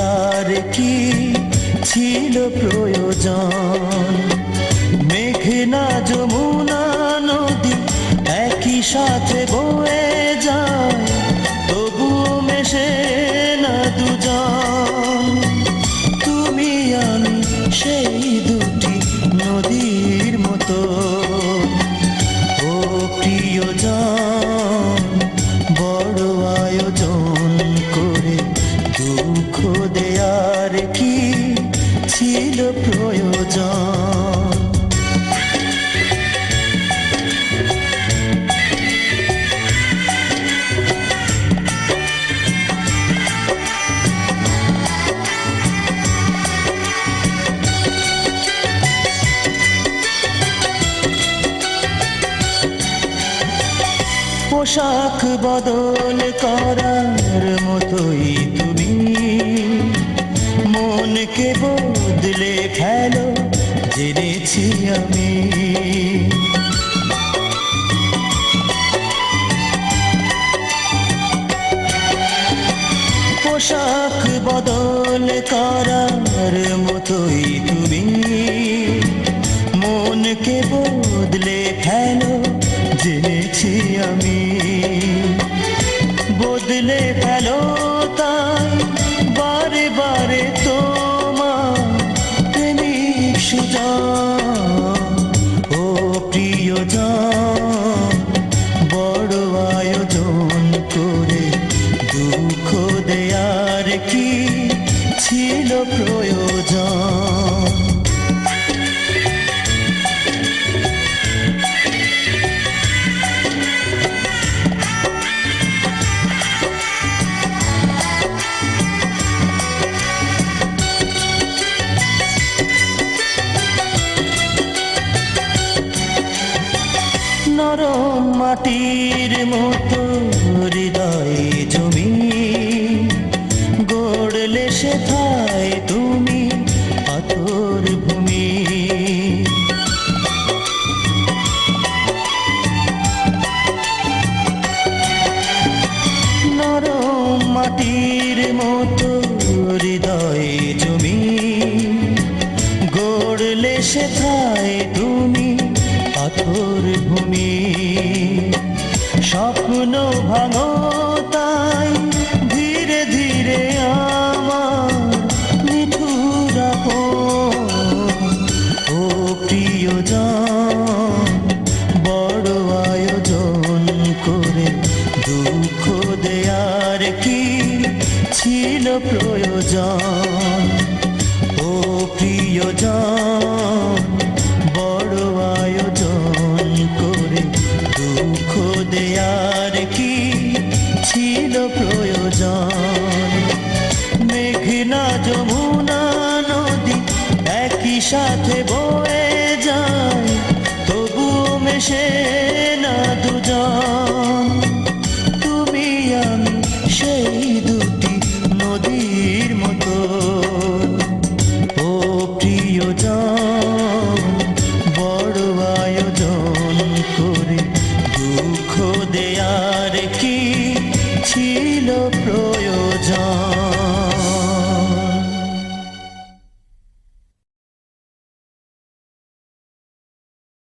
দেয়ার কি ছিল প্রয়োজন? মেঘনা যমুনা নদী একই সাথে বয়ে যায়, তবুও মেশে না দুজন। তুমি আমি সেই দুটি নদীর মতো। ও প্রিয়জন, বড় আয়োজন করে দুঃখ দেয়ার কি ছিল প্রয়োজন? পোশাক বদল করার মতোই তুমি মনকে বদলে ফেলো, জেনেছি আমি। পোশাক বদল করার মতোই তুমি মনকে বদলে ফেলো, জেনেছি আমি। বদলে ফেলো তাই বারে বারে তোমার প্রেমিক সুজন। ও প্রিয়জন, বড় আয়োজন করে দুঃখ দেয়ার কি ছিল প্রয়োজন? নরম মাটির মতো হৃদয়ে জমি গড়লে সেথায় তুমি পাথর ভূমি। নরম মাটির মতো হৃদয়ে জমি গড়লে সেথায় তুমি পাথর ভূমি। স্বপ্ন ভাঙো তাই ধীরে ধীরে আমার নিঠুর আপন। ও প্রিয়জন, বড় আয়োজন করে দুঃখ দেয়ার কি ছিল প্রয়োজন? ও প্রিয়জন, বড় আয়োজন করে দুঃখ দেয়ার কি ছিল প্রয়োজন? মেঘনা যমুনা নদী একই সাথে বয়ে যায়, তবুও মেশে না দুজন। তুমি আমি সেই দুটি নদীর মতো। ও প্রিয়জন, বড় আয়োজন করে দুঃখ দেয়ার কি ছিল